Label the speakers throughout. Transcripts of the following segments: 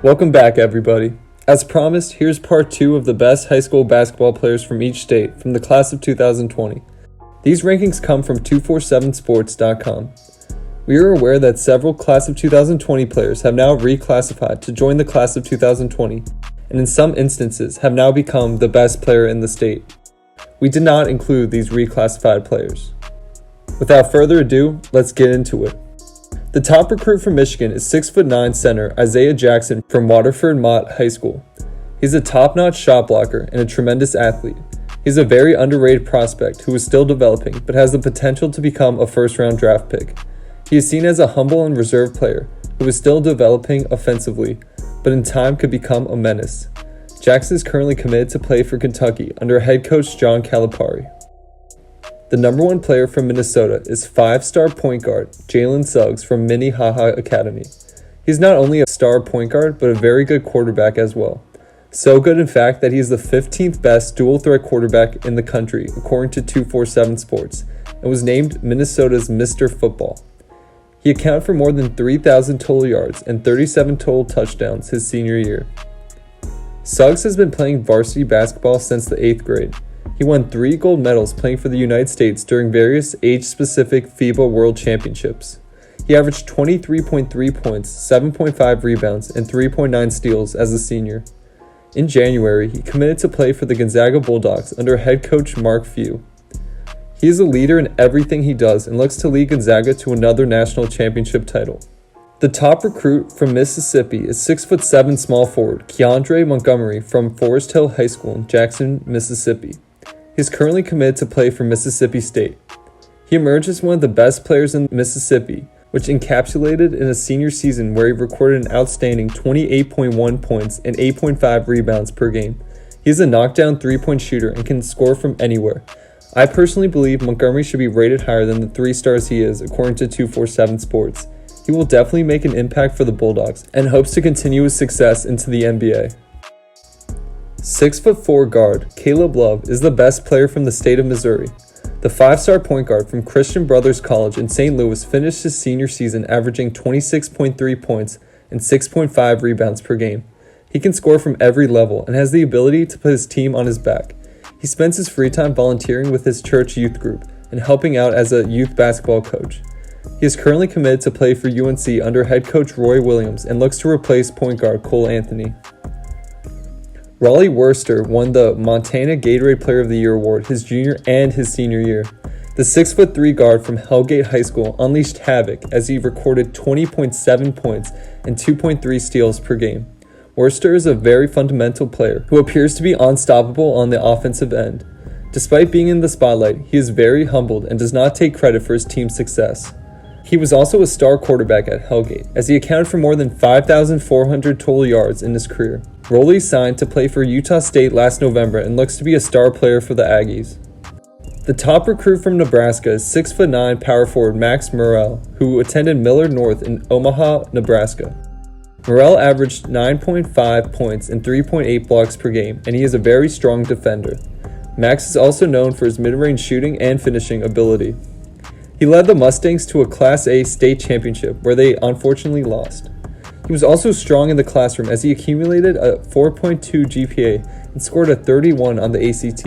Speaker 1: Welcome back, everybody. As promised, here's part 2 of the best high school basketball players from each state from the class of 2020. These rankings come from 247sports.com. We are aware that several class of 2020 players have now reclassified to join the class of 2020, and in some instances have now become the best player in the state. We did not include these reclassified players. Without further ado, let's get into it. The top recruit from Michigan is 6'9" center Isaiah Jackson from Waterford Mott High School. He's a top-notch shot blocker and a tremendous athlete. He's a very underrated prospect who is still developing but has the potential to become a first-round draft pick. He is seen as a humble and reserved player who is still developing offensively, but in time could become a menace. Jackson is currently committed to play for Kentucky under head coach John Calipari. The number 1 player from Minnesota is 5-star point guard Jalen Suggs from Minnehaha Academy. He's not only a star point guard, but a very good quarterback as well. So good, in fact, that he is the 15th best dual-threat quarterback in the country, according to 247 Sports, and was named Minnesota's Mr. Football. He accounted for more than 3,000 total yards and 37 total touchdowns his senior year. Suggs has been playing varsity basketball since the 8th grade. He won 3 gold medals playing for the United States during various age-specific FIBA World Championships. He averaged 23.3 points, 7.5 rebounds, and 3.9 steals as a senior. In January, he committed to play for the Gonzaga Bulldogs under head coach Mark Few. He is a leader in everything he does and looks to lead Gonzaga to another national championship title. The top recruit from Mississippi is 6'7" small forward Keandre Montgomery from Forest Hill High School in Jackson, Mississippi. He is currently committed to play for Mississippi State. He emerged as one of the best players in Mississippi, which encapsulated in a senior season where he recorded an outstanding 28.1 points and 8.5 rebounds per game. He is a knockdown three-point shooter and can score from anywhere. I personally believe Montgomery should be rated higher than the 3 stars he is, according to 247 Sports. He will definitely make an impact for the Bulldogs and hopes to continue his success into the NBA. 6'4" guard Caleb Love is the best player from the state of Missouri. The 5-star point guard from Christian Brothers College in St. Louis finished his senior season averaging 26.3 points and 6.5 rebounds per game. He can score from every level and has the ability to put his team on his back. He spends his free time volunteering with his church youth group and helping out as a youth basketball coach. He is currently committed to play for UNC under head coach Roy Williams and looks to replace point guard Cole Anthony. Raleigh Worcester won the Montana Gatorade Player of the Year award his junior and his senior year. The 6'3" guard from Hellgate High School unleashed havoc as he recorded 20.7 points and 2.3 steals per game. Worcester is a very fundamental player who appears to be unstoppable on the offensive end. Despite being in the spotlight, he is very humbled and does not take credit for his team's success. He was also a star quarterback at Hellgate, as he accounted for more than 5,400 total yards in his career. Roley signed to play for Utah State last November and looks to be a star player for the Aggies. The top recruit from Nebraska is 6'9" power forward Max Murrell, who attended Millard North in Omaha, Nebraska. Murrell averaged 9.5 points and 3.8 blocks per game, and he is a very strong defender. Max is also known for his mid-range shooting and finishing ability. He led the Mustangs to a Class A state championship where they unfortunately lost. He was also strong in the classroom as he accumulated a 4.2 GPA and scored a 31 on the ACT.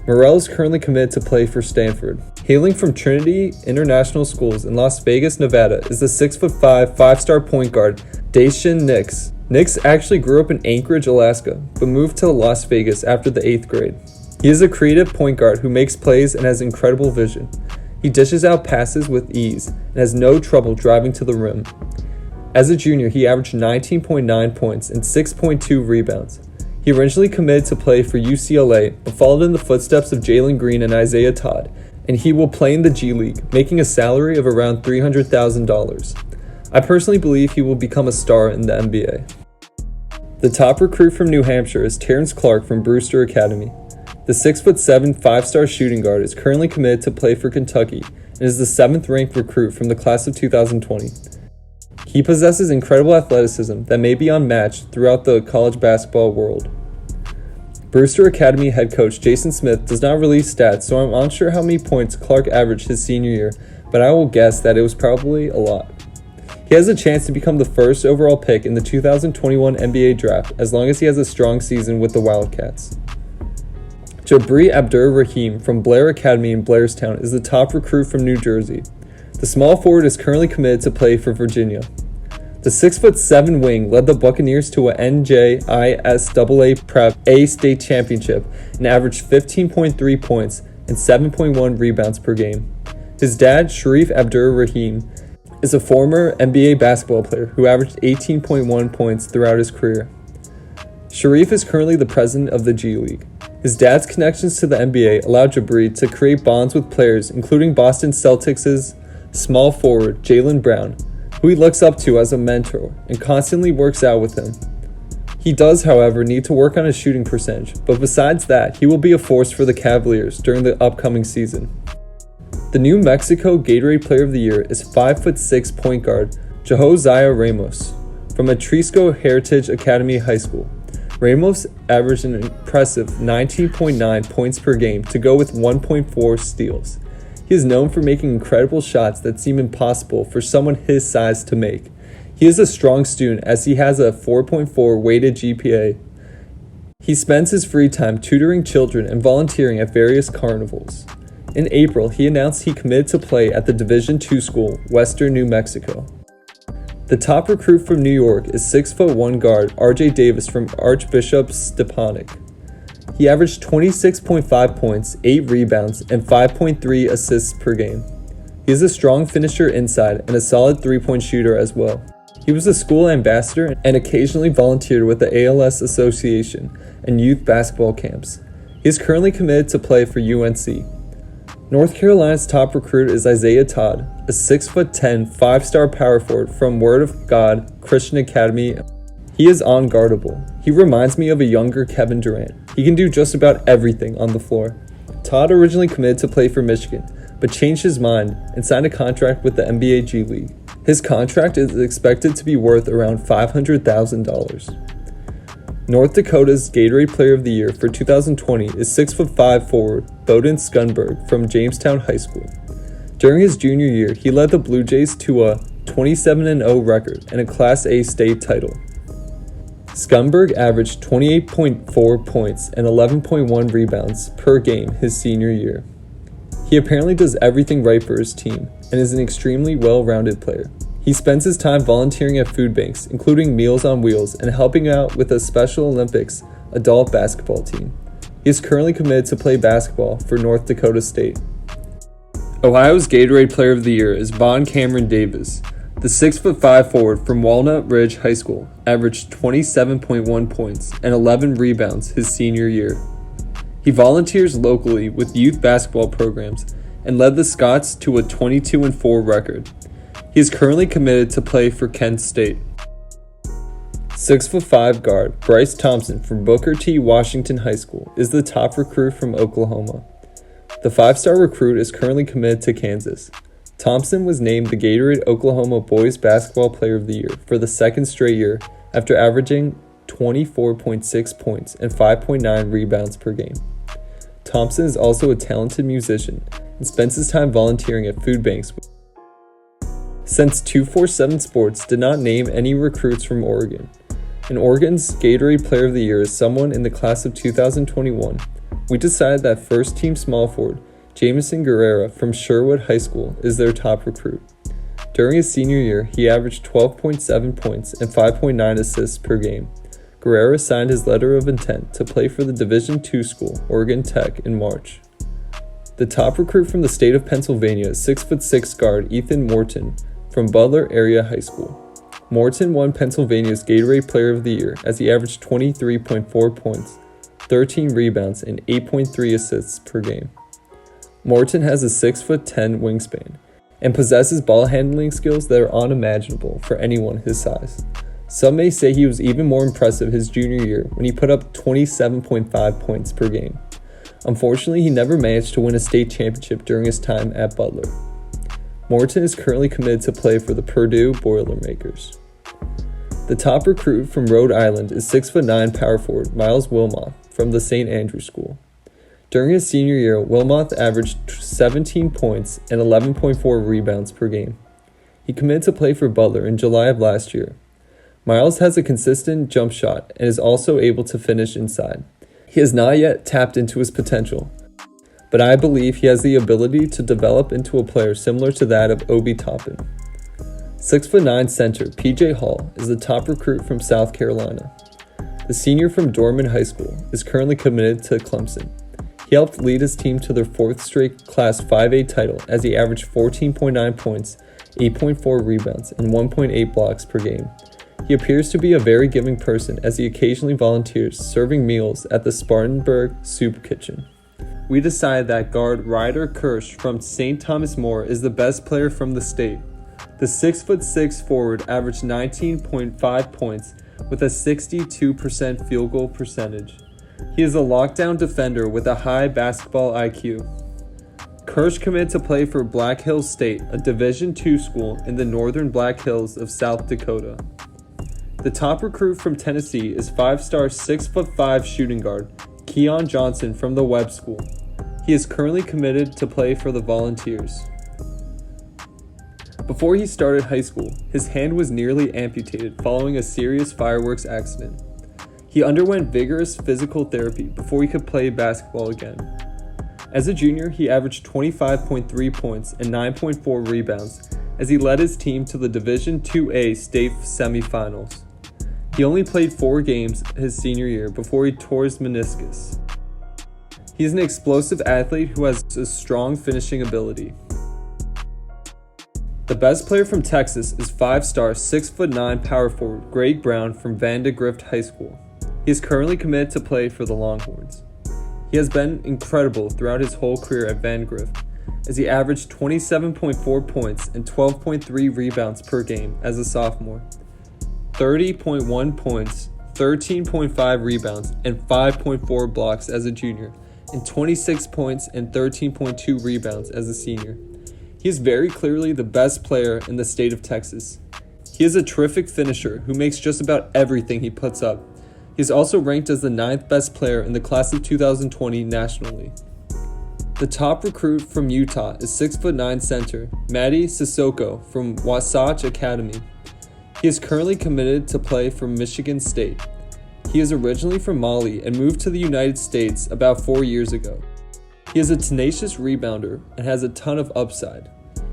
Speaker 1: Murrell is currently committed to play for Stanford. Hailing from Trinity International Schools in Las Vegas, Nevada is the 6'5", 5-star point guard Daishin Nix. Nix actually grew up in Anchorage, Alaska, but moved to Las Vegas after the 8th grade. He is a creative point guard who makes plays and has incredible vision. He dishes out passes with ease and has no trouble driving to the rim. As a junior, he averaged 19.9 points and 6.2 rebounds. He originally committed to play for UCLA, but followed in the footsteps of Jalen Green and Isaiah Todd, and he will play in the G League, making a salary of around $300,000. I personally believe he will become a star in the NBA. The top recruit from New Hampshire is Terrence Clark from Brewster Academy. The 6'7", 5-star shooting guard is currently committed to play for Kentucky and is the 7th-ranked recruit from the class of 2020. He possesses incredible athleticism that may be unmatched throughout the college basketball world. Brewster Academy head coach Jason Smith does not release stats, so I'm unsure how many points Clark averaged his senior year, but I will guess that it was probably a lot. He has a chance to become the first overall pick in the 2021 NBA draft as long as he has a strong season with the Wildcats. Jabri Abdur-Rahim from Blair Academy in Blairstown is the top recruit from New Jersey. The small forward is currently committed to play for Virginia. The 6'7" wing led the Buccaneers to a NJISAA Prep A state championship and averaged 15.3 points and 7.1 rebounds per game. His dad, Sharif Abdur-Rahim, is a former NBA basketball player who averaged 18.1 points throughout his career. Sharif is currently the president of the G League. His dad's connections to the NBA allowed Jabri to create bonds with players including Boston Celtics' small forward Jaylen Brown, who he looks up to as a mentor and constantly works out with him. He does, however, need to work on his shooting percentage, but besides that, he will be a force for the Cavaliers during the upcoming season. The New Mexico Gatorade Player of the Year is 5'6" point guard Josiah Ramos from Atrisco Heritage Academy High School. Ramos averaged an impressive 19.9 points per game to go with 1.4 steals. He is known for making incredible shots that seem impossible for someone his size to make. He is a strong student as he has a 4.4 weighted GPA. He spends his free time tutoring children and volunteering at various carnivals. In April, he announced he committed to play at the Division II school, Western New Mexico. The top recruit from New York is 6'1" guard RJ Davis from Archbishop Stepanek. He averaged 26.5 points, 8 rebounds, and 5.3 assists per game. He is a strong finisher inside and a solid three-point shooter as well. He was a school ambassador and occasionally volunteered with the ALS Association and youth basketball camps. He is currently committed to play for UNC. North Carolina's top recruit is Isaiah Todd, a 6'10", 5-star power forward from Word of God Christian Academy. He is unguardable. He reminds me of a younger Kevin Durant. He can do just about everything on the floor. Todd originally committed to play for Michigan, but changed his mind and signed a contract with the NBA G League. His contract is expected to be worth around $500,000. North Dakota's Gatorade Player of the Year for 2020 is 6'5" forward Bowden Skunberg from Jamestown High School. During his junior year, he led the Blue Jays to a 27-0 record and a Class A state title. Skunberg averaged 28.4 points and 11.1 rebounds per game his senior year. He apparently does everything right for his team and is an extremely well-rounded player. He spends his time volunteering at food banks, including Meals on Wheels, and helping out with the Special Olympics adult basketball team. He is currently committed to play basketball for North Dakota State. Ohio's Gatorade Player of the Year is Vaughn Cameron Davis. The 6'5" forward from Walnut Ridge High School averaged 27.1 points and 11 rebounds his senior year. He volunteers locally with youth basketball programs and led the Scots to a 22-4 record. He is currently committed to play for Kent State. 6'5" guard Bryce Thompson from Booker T. Washington High School is the top recruit from Oklahoma. The 5-star recruit is currently committed to Kansas. Thompson was named the Gatorade Oklahoma Boys Basketball Player of the Year for the second straight year after averaging 24.6 points and 5.9 rebounds per game. Thompson is also a talented musician and spends his time volunteering at food banks. Since 247 Sports did not name any recruits from Oregon, and Oregon's Gatorade Player of the Year is someone in the class of 2021, we decided that first-team small forward Jamison Guerrera from Sherwood High School is their top recruit. During his senior year, he averaged 12.7 points and 5.9 assists per game. Guerrera signed his letter of intent to play for the Division II school, Oregon Tech, in March. The top recruit from the state of Pennsylvania is 6'6" guard Ethan Morton from Butler Area High School. Morton won Pennsylvania's Gatorade Player of the Year as he averaged 23.4 points, 13 rebounds, and 8.3 assists per game. Morton has a 6'10" wingspan and possesses ball handling skills that are unimaginable for anyone his size. Some may say he was even more impressive his junior year when he put up 27.5 points per game. Unfortunately, he never managed to win a state championship during his time at Butler. Morton is currently committed to play for the Purdue Boilermakers. The top recruit from Rhode Island is 6'9" power forward Miles Wilmoth from the St. Andrew School. During his senior year, Wilmoth averaged 17 points and 11.4 rebounds per game. He committed to play for Butler in July of last year. Miles has a consistent jump shot and is also able to finish inside. He has not yet tapped into his potential, but I believe he has the ability to develop into a player similar to that of Obi Toppin. 6'9" center PJ Hall is the top recruit from South Carolina. The senior from Dorman High School is currently committed to Clemson. He helped lead his team to their fourth straight Class 5A title as he averaged 14.9 points, 8.4 rebounds, and 1.8 blocks per game. He appears to be a very giving person as he occasionally volunteers serving meals at the Spartanburg Soup Kitchen. We decided that guard Ryder Kirsch from St. Thomas More is the best player from the state. The 6'6" forward averaged 19.5 points with a 62% field goal percentage. He is a lockdown defender with a high basketball IQ. Kirsch committed to play for Black Hills State, a Division II school in the northern Black Hills of South Dakota. The top recruit from Tennessee is 5-star 6'5" shooting guard Keon Johnson from the Webb School. He is currently committed to play for the Volunteers. Before he started high school, his hand was nearly amputated following a serious fireworks accident. He underwent vigorous physical therapy before he could play basketball again. As a junior, he averaged 25.3 points and 9.4 rebounds as he led his team to the Division IIA state semifinals. He only played 4 games his senior year before he tore his meniscus. He is an explosive athlete who has a strong finishing ability. The best player from Texas is 5-star 6'9" power forward Greg Brown from Vandegrift High School. He is currently committed to play for the Longhorns. He has been incredible throughout his whole career at Vandegrift, as he averaged 27.4 points and 12.3 rebounds per game as a sophomore, 30.1 points, 13.5 rebounds, and 5.4 blocks as a junior, and 26 points and 13.2 rebounds as a senior. He is very clearly the best player in the state of Texas. He is a terrific finisher who makes just about everything he puts up. He is also ranked as the 9th best player in the class of 2020 nationally. The top recruit from Utah is 6'9" center Mady Sissoko from Wasatch Academy. He is currently committed to play for Michigan State. He is originally from Mali and moved to the United States about 4 years ago. He is a tenacious rebounder and has a ton of upside.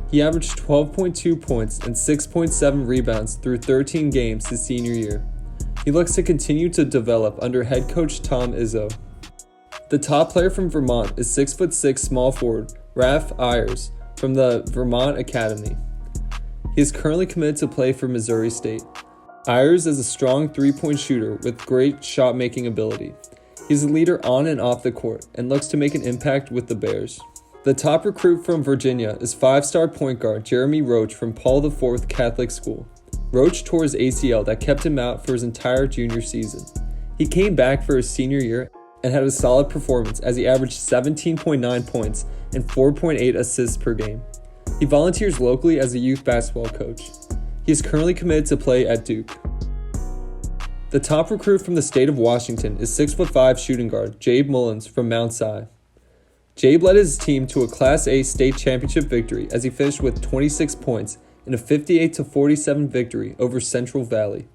Speaker 1: He averaged 12.2 points and 6.7 rebounds through 13 games his senior year. He looks to continue to develop under head coach Tom Izzo. The top player from Vermont is 6'6" small forward Raph Ayers from the Vermont Academy. He is currently committed to play for Missouri State. Ayers is a strong three-point shooter with great shot-making ability. He's a leader on and off the court and looks to make an impact with the Bears. The top recruit from Virginia is 5-star point guard Jeremy Roach from Paul IV Catholic School. Roach tore his ACL that kept him out for his entire junior season. He came back for his senior year and had a solid performance as he averaged 17.9 points and 4.8 assists per game. He volunteers locally as a youth basketball coach. He is currently committed to play at Duke. The top recruit from the state of Washington is 6'5" shooting guard Jabe Mullins from Mount Si. Jabe led his team to a Class A state championship victory as he finished with 26 points in a 58-47 victory over Central Valley.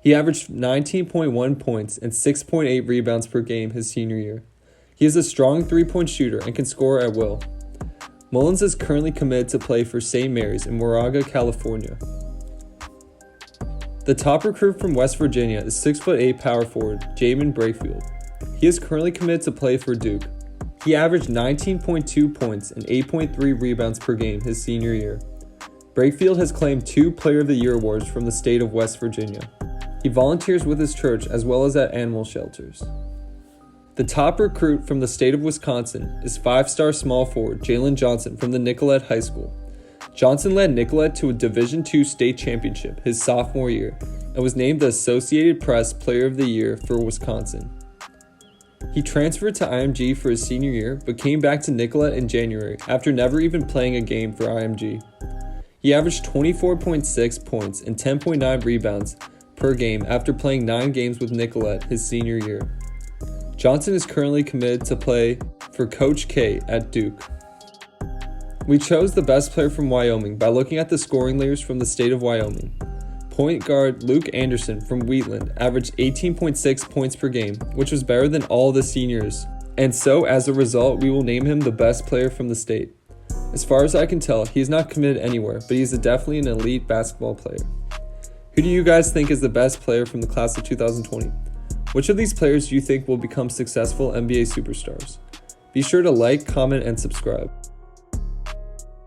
Speaker 1: He averaged 19.1 points and 6.8 rebounds per game his senior year. He is a strong three-point shooter and can score at will. Mullins is currently committed to play for St. Mary's in Moraga, California. The top recruit from West Virginia is 6'8" power forward Jamin Brakefield. He is currently committed to play for Duke. He averaged 19.2 points and 8.3 rebounds per game his senior year. Brakefield has claimed 2 Player of the Year awards from the state of West Virginia. He volunteers with his church as well as at animal shelters. The top recruit from the state of Wisconsin is 5-star small forward Jalen Johnson from the Nicollet High School. Johnson led Nicollet to a Division II state championship his sophomore year and was named the Associated Press Player of the Year for Wisconsin. He transferred to IMG for his senior year but came back to Nicollet in January after never even playing a game for IMG. He averaged 24.6 points and 10.9 rebounds per game after playing 9 games with Nicollet his senior year. Johnson is currently committed to play for Coach K at Duke. We chose the best player from Wyoming by looking at the scoring leaders from the state of Wyoming. Point guard Luke Anderson from Wheatland averaged 18.6 points per game, which was better than all the seniors. And so, as a result, we will name him the best player from the state. As far as I can tell, he is not committed anywhere, but he is definitely an elite basketball player. Who do you guys think is the best player from the class of 2020? Which of these players do you think will become successful NBA superstars? Be sure to like, comment, and subscribe.